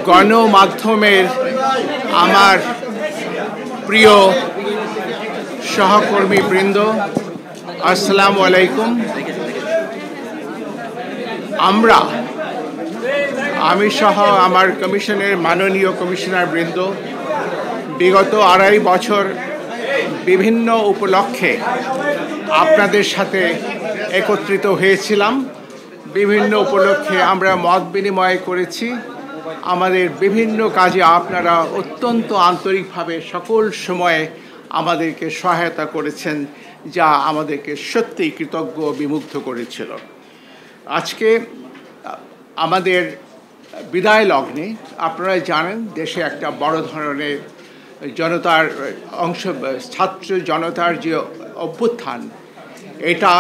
গণমাধ্যমের আমার প্রিয় সহকর্মী বৃন্দ, আসসালামু আলাইকুম। আমি সহ আমার কমিশনের মাননীয় কমিশনার বৃন্দ বিগত 2.5 বছর বিভিন্ন উপলক্ষে আপনাদের সাথে একত্রিত হয়েছিলাম। বিভিন্ন উপলক্ষে আমরা মত বিনিময় করেছি। আমাদের বিভিন্ন কাজে আপনারা অত্যন্ত আন্তরিকভাবে সকল সময়ে আমাদেরকে সহায়তা করেছেন, যা আমাদেরকে সত্যিই কৃতজ্ঞ ও বিমুগ্ধ করেছিল। আজকে আমাদের বিদায় লগ্নে আপনারা জানেন দেশে একটা বড় ধরনের ছাত্র জনতার যে অভ্যুত্থান, এটা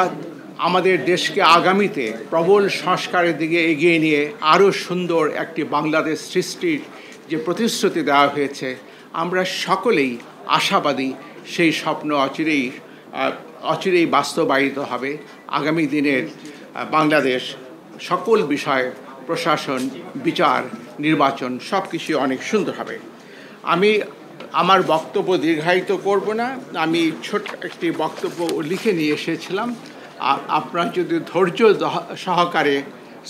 আমাদের দেশকে আগামীতে প্রবল সংস্কারের দিকে এগিয়ে নিয়ে আরও সুন্দর একটি বাংলাদেশ সৃষ্টির যে প্রতিশ্রুতি দেওয়া হয়েছে, আমরা সকলেই আশাবাদী সেই স্বপ্ন অচিরেই বাস্তবায়িত হবে। আগামী দিনের বাংলাদেশ সকল বিষয়ে প্রশাসন, বিচার, নির্বাচন সব কিছুই অনেক সুন্দর হবে। আমি আমার বক্তব্য দীর্ঘায়িত করব না। আমি ছোট একটি বক্তব্য লিখে নিয়ে এসেছিলাম। আপনারা যদি ধৈর্য সহকারে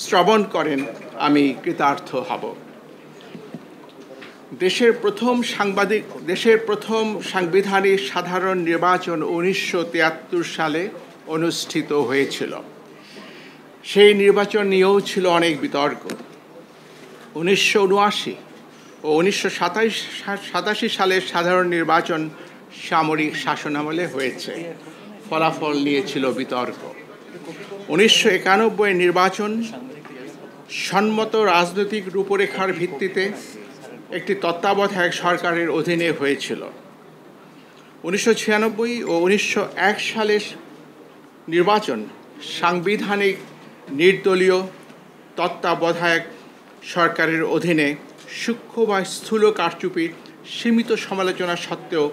শ্রবণ করেন আমি কৃতার্থ হব। দেশের প্রথম সাংবিধানিক সাধারণ নির্বাচন 1973 সালে অনুষ্ঠিত হয়েছিল। সেই নির্বাচন নিয়েও ছিল অনেক বিতর্ক। 1979 ও 1987 সালের সাধারণ নির্বাচন সামরিক শাসনামলে হয়েছে। ফলাফল নিয়েছিল বিতর্ক। 1991 নির্বাচন সম্মত রাজনৈতিক রূপরেখার ভিত্তিতে একটি তত্ত্বাবধায়ক সরকারের অধীনে হয়েছিল। 1996 ও 1901 সালের নির্বাচন সাংবিধানিক নির্দলীয় তত্ত্বাবধায়ক সরকারের অধীনে সূক্ষ্ম বা স্থূল কারচুপির সীমিত সমালোচনা সত্ত্বেও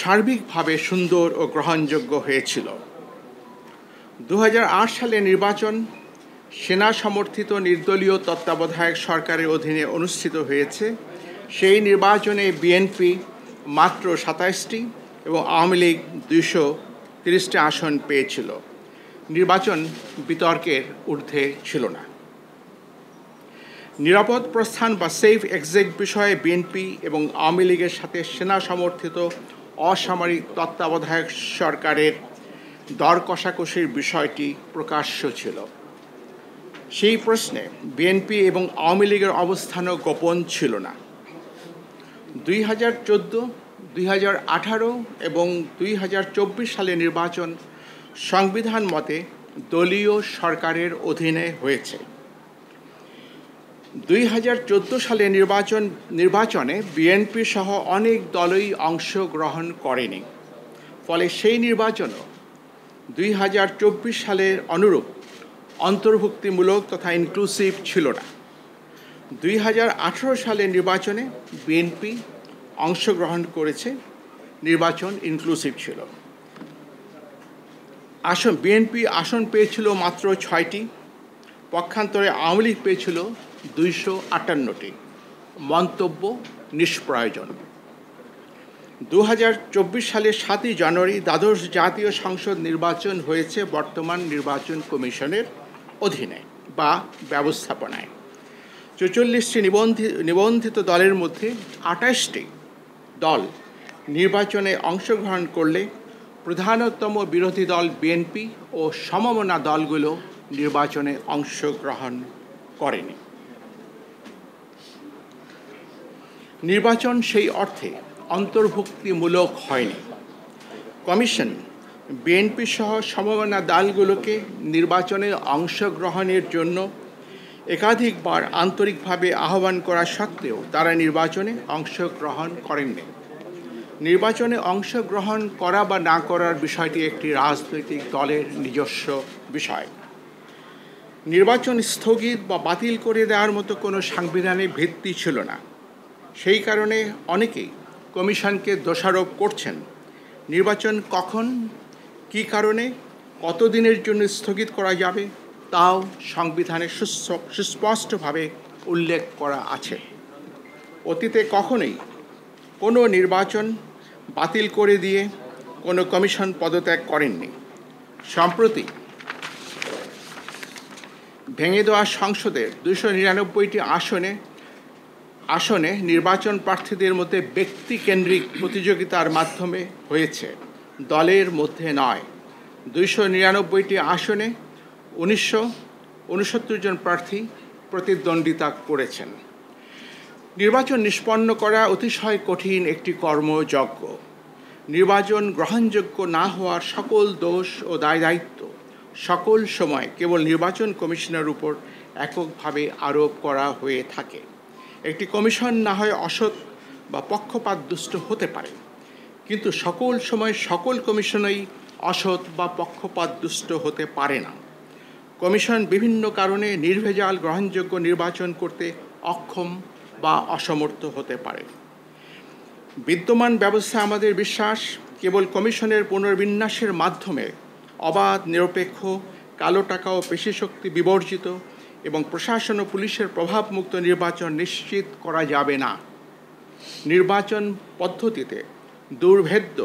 সার্বিকভাবে সুন্দর ও গ্রহণযোগ্য হয়েছিল। 2008 সালের নির্বাচন সেনা সমর্থিত নির্দলীয় তত্ত্বাবধায়ক সরকারের অধীনে অনুষ্ঠিত হয়েছে। সেই নির্বাচনে বিএনপি মাত্র 27টি এবং আওয়ামী লীগ 230টি আসন পেয়েছিল। নির্বাচন বিতর্কের ঊর্ধ্বে ছিল না। নিরাপদ প্রস্থান বা সেফ এক্সিট বিষয়ে বিএনপি এবং আওয়ামী লীগের সাথে সেনা সমর্থিত অসামরিক তত্ত্বাবধায়ক সরকারের দর কষাকষির বিষয়টি প্রকাশ্য ছিল। সেই প্রশ্নে বিএনপি এবং আওয়ামী লীগের অবস্থানও গোপন ছিল না। 2014, 2018 এবং 2024 সালে নির্বাচন সংবিধান মতে দলীয় সরকারের অধীনে হয়েছে। 2014 সালে নির্বাচনে বিএনপি সহ অনেক দলই অংশগ্রহণ করেনি। ফলে সেই নির্বাচনও 2024 সালের অনুরূপ অন্তর্ভুক্তিমূলক তথা ইনক্লুসিভ ছিল না। 2018 সালের নির্বাচনে বিএনপি অংশগ্রহণ করেছে, নির্বাচন ইনক্লুসিভ ছিল। বিএনপি আসন পেয়েছিল মাত্র 6টি, পক্ষান্তরে আওয়ামী লীগ পেয়েছিল 258টি। মন্তব্য নিষ্প্রয়োজন। 2024 সালের 7 জানুয়ারি দ্বাদশ জাতীয় সংসদ নির্বাচন হয়েছে বর্তমান নির্বাচন কমিশনের অধীনে বা ব্যবস্থাপনায়। 44টি নিবন্ধিত দলের মধ্যে 28টি দল নির্বাচনে অংশগ্রহণ করলে প্রধানতম বিরোধী দল বিএনপি ও সমমনা দলগুলো নির্বাচনে অংশগ্রহণ করেনি। নির্বাচন সেই অর্থে অন্তর্ভুক্তিমূলক হয়নি। কমিশন বিএনপি সহ সমমনা দলগুলোকে নির্বাচনে অংশগ্রহণের জন্য একাধিকবার আন্তরিকভাবে আহ্বান করা সত্ত্বেও তারা নির্বাচনে অংশগ্রহণ করেননি। নির্বাচনে অংশগ্রহণ করা বা না করার বিষয়টি একটি রাজনৈতিক দলের নিজস্ব বিষয়। নির্বাচন স্থগিত বা বাতিল করে দেওয়ার মতো কোনো সাংবিধানিক ভিত্তি ছিল না। সেই কারণে অনেকেই কমিশনকে দোষারোপ করছেন। নির্বাচন কখন, কী কারণে, কতদিনের জন্য স্থগিত করা যাবে তাও সংবিধানে সুস্পষ্টভাবে উল্লেখ করা আছে। অতীতে কখনোই কোনো নির্বাচন বাতিল করে দিয়ে কোনো কমিশন পদত্যাগ করেননি। সম্প্রতি ভেঙে দেওয়া সংসদের 299টি আসনে নির্বাচন প্রার্থীদের মধ্যে ব্যক্তিকেন্দ্রিক প্রতিযোগিতার মাধ্যমে হয়েছে, দলের মধ্যে নয়। 299টি আসনে 1969 জন প্রার্থী প্রতিদ্বন্দ্বিতা করেছেন। নির্বাচন নিষ্পন্ন করা অতিশয় কঠিন একটি কর্মযজ্ঞ। নির্বাচন গ্রহণযোগ্য না হওয়ার সকল দোষ ও দায়-দায়িত্ব সকল সময় কেবল নির্বাচন কমিশনের উপর এককভাবে আরোপ করা হয়ে থাকে। একটি কমিশন না হয় অসৎ বা পক্ষপাতদুষ্ট হতে পারে, কিন্তু সকল সময় সকল কমিশনই অসৎ বা পক্ষপাতদুষ্ট হতে পারে না। কমিশন বিভিন্ন কারণে নির্ভেজাল গ্রহণযোগ্য নির্বাচন করতে অক্ষম বা অসমর্থ হতে পারে। বিদ্যমান ব্যবস্থা আমাদের বিশ্বাস কেবল কমিশনের পুনর্বিন্যাসের মাধ্যমে অবাধ, নিরপেক্ষ, কালো টাকা ও পেশিশক্তি বিবর্জিত এবং প্রশাসন ও পুলিশের প্রভাবমুক্ত নির্বাচন নিশ্চিত করা যাবে না। নির্বাচন পদ্ধতিতে দুর্ভেদ্য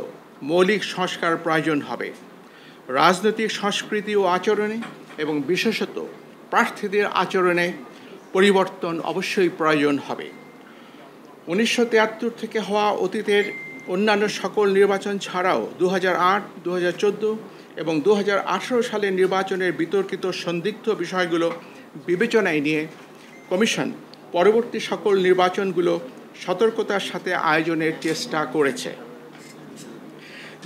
মৌলিক সংস্কার প্রয়োজন হবে। রাজনৈতিক সংস্কৃতি ও আচরণে এবং বিশেষত প্রার্থীদের আচরণে পরিবর্তন অবশ্যই প্রয়োজন হবে। 1973 থেকে হওয়া অতীতের অন্যান্য সকল নির্বাচন ছাড়াও 2008, 2014 এবং 2018 সালের নির্বাচনের বিতর্কিত সন্দিগ্ধ বিষয়গুলো বিবেচনায় নিয়ে কমিশন পরবর্তী সকল নির্বাচনগুলো সতর্কতার সাথে আয়োজনের চেষ্টা করেছে।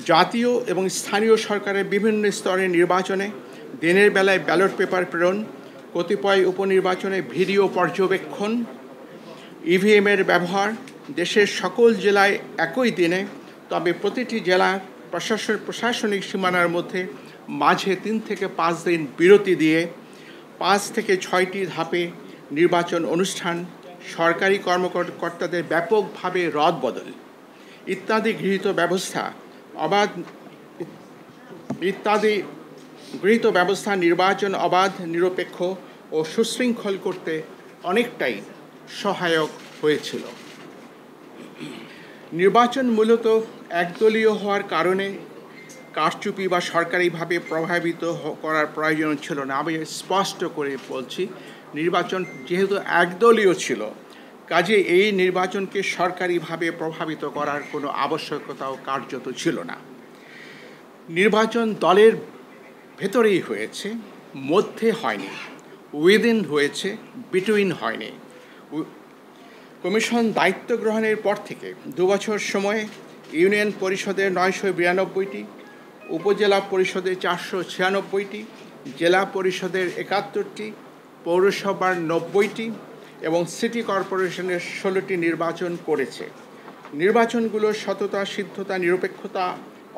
জাতীয় এবং স্থানীয় সরকারের বিভিন্ন স্তরের নির্বাচনে দিনের বেলায় ব্যালট পেপার প্রেরণ, কতিপয় উপনির্বাচনে ভিডিও পর্যবেক্ষণ, ইভিএমের ব্যবহার, দেশের সকল জেলায় একই দিনে, তবে প্রতিটি জেলা প্রশাসনিক সীমানার মধ্যে মাঝে 3 থেকে 5 দিন বিরতি দিয়ে 5 থেকে 6টি ধাপে নির্বাচন অনুষ্ঠান, সরকারি কর্মকর্তাদের ব্যাপকভাবে রদবদল ইত্যাদি গৃহীত ব্যবস্থা নির্বাচন অবাধ, নিরপেক্ষ ও সুশৃঙ্খল করতে অনেকটাই সহায়ক হয়েছিল। নির্বাচন মূলত একদলীয় হওয়ার কারণে কারচুপি বা সরকারিভাবে প্রভাবিত করার প্রয়োজন ছিল না। আমি স্পষ্ট করে বলছি, নির্বাচন যেহেতু একদলীয় ছিল, কাজে এই নির্বাচনকে সরকারিভাবে প্রভাবিত করার কোনো আবশ্যকতাও কার্যত ছিল না। নির্বাচন দলের ভেতরেই হয়েছে, মধ্যে হয়নি, উইদিন হয়েছে, বিটুইন হয়নি। কমিশন দায়িত্ব গ্রহণের পর থেকে 2 বছর সময়ে ইউনিয়ন পরিষদের 992টি, উপজেলা পরিষদের 496টি, জেলা পরিষদের 71টি, পৌরসভার 90টি এবং সিটি কর্পোরেশনের 16টি নির্বাচন করেছে। নির্বাচনগুলোর সততা, সিদ্ধতা, নিরপেক্ষতা,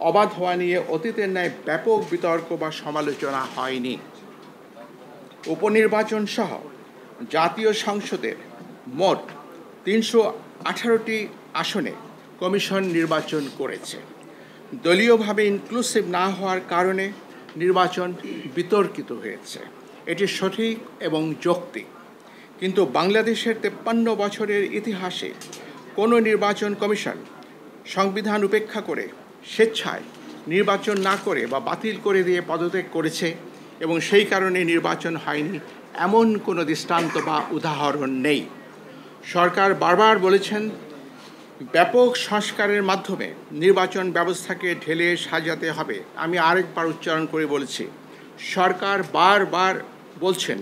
অবাধ হওয়া নিয়ে অতীতের ন্যায় ব্যাপক বিতর্ক বা সমালোচনা হয়নি। উপনির্বাচন সহ জাতীয় সংসদের মোট 318টি আসনে কমিশন নির্বাচন করেছে। দলীয়ভাবে ইনক্লুসিভ না হওয়ার কারণে নির্বাচন বিতর্কিত হয়েছে, এটি সঠিক এবং যৌক্তিক। কিন্তু বাংলাদেশের 53 বছরের ইতিহাসে কোনো নির্বাচন কমিশন সংবিধান উপেক্ষা করে স্বেচ্ছায় নির্বাচন না করে বা বাতিল করে দিয়ে পদত্যাগ করেছে এবং সেই কারণে নির্বাচন হয়নি এমন কোনো দৃষ্টান্ত বা উদাহরণ নেই। সরকার বারবার বলেছেন ব্যাপক সংস্কারের মাধ্যমে নির্বাচন ব্যবস্থাকে ঢেলে সাজাতে হবে। আমি আরেকবার উচ্চারণ করে বলেছি, সরকার বারবার বলছেন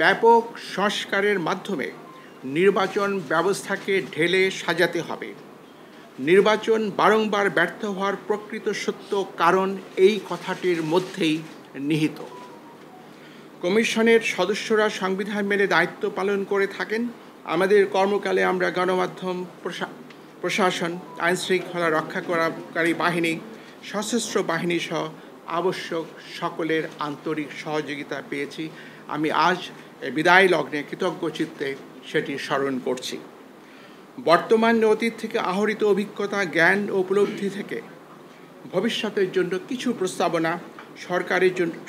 ব্যাপক সংস্কারের মাধ্যমে নির্বাচন ব্যবস্থাকে ঢেলে সাজাতে হবে। নির্বাচন বারংবার ব্যর্থ হওয়ার প্রকৃত সত্য কারণ এই কথাটির মধ্যেই নিহিত। কমিশনের সদস্যরা সংবিধান মেনে দায়িত্ব পালন করে থাকেন। আমাদের কর্মকালে আমরা গণমাধ্যম, প্রশাসন, আইনশৃঙ্খলা রক্ষাকারী বাহিনী, সশস্ত্র বাহিনী সহ আবশ্যক সকলের আন্তরিক সহযোগিতা পেয়েছি। আমি আজ বিদায় লগ্নে কৃতজ্ঞ চিত্তে সেটি স্মরণ করছি। বর্তমান অতীত থেকে আহরিত অভিজ্ঞতা, জ্ঞান ও উপলব্ধি থেকে ভবিষ্যতের জন্য কিছু প্রস্তাবনা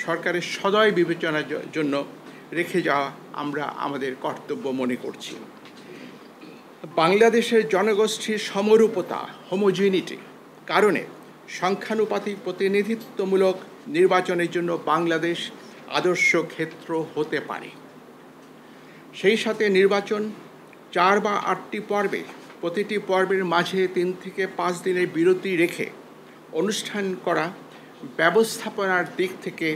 সরকারের সদয় বিবেচনার জন্য রেখে যাওয়া আমরা আমাদের কর্তব্য মনে করছি। বাংলাদেশের জনগোষ্ঠীর সমরূপতা হোমোজিনিটি কারণে সংখ্যানুপাতিক প্রতিনিধিত্বমূলক নির্বাচনের জন্য বাংলাদেশ আদর্শ ক্ষেত্র হতে পারে। সেই সাথে নির্বাচন 4 বা 8টি পর্বে, প্রতিটি পর্বের মাঝে 3 থেকে 5 দিনের বিরতি রেখে অনুষ্ঠান করা ব্যবস্থাপনার দিক থেকে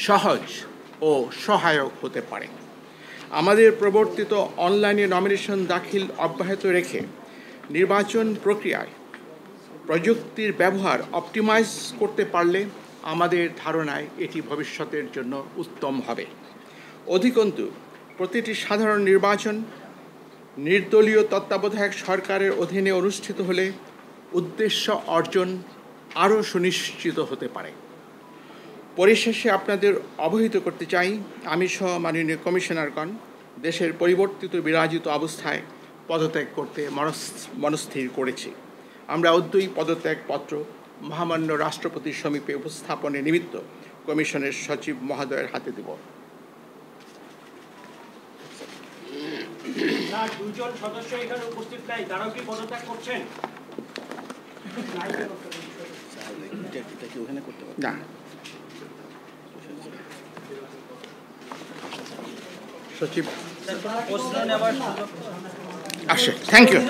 সহজ ও সহায়ক হতে পারে। আমাদের প্রবর্তিত অনলাইনে নমিনেশন দাখিল অব্যাহত রেখে নির্বাচন প্রক্রিয়ায় প্রযুক্তির ব্যবহার অপটিমাইজ করতে পারলে আমাদের ধারণায় এটি ভবিষ্যতের জন্য উত্তম হবে। অধিকন্তু প্রতিটি সাধারণ নির্বাচন নির্দলীয় তত্ত্বাবধায়ক সরকারের অধীনে অনুষ্ঠিত হলে উদ্দেশ্য অর্জন আরও সুনিশ্চিত হতে পারে। পরিশেষে আপনাদের অবহিত করতে চাই, আমি সহ মাননীয় কমিশনারগণ দেশের পরিবর্তিত বিরাজিত অবস্থায় পদত্যাগ করতে মনস্থির করেছি। আমরা অদ্যই পদত্যাগপত্র মহামান্য রাষ্ট্রপতির সমীপে উপস্থাপনের নিমিত্ত কমিশনের সচিব মহোদয়ের হাতে দেব। দুজন সদস্য এখানে উপস্থিত নাই, তারাও কি পদত্যাগ করছেন? না, সচিব আসে। Thank you.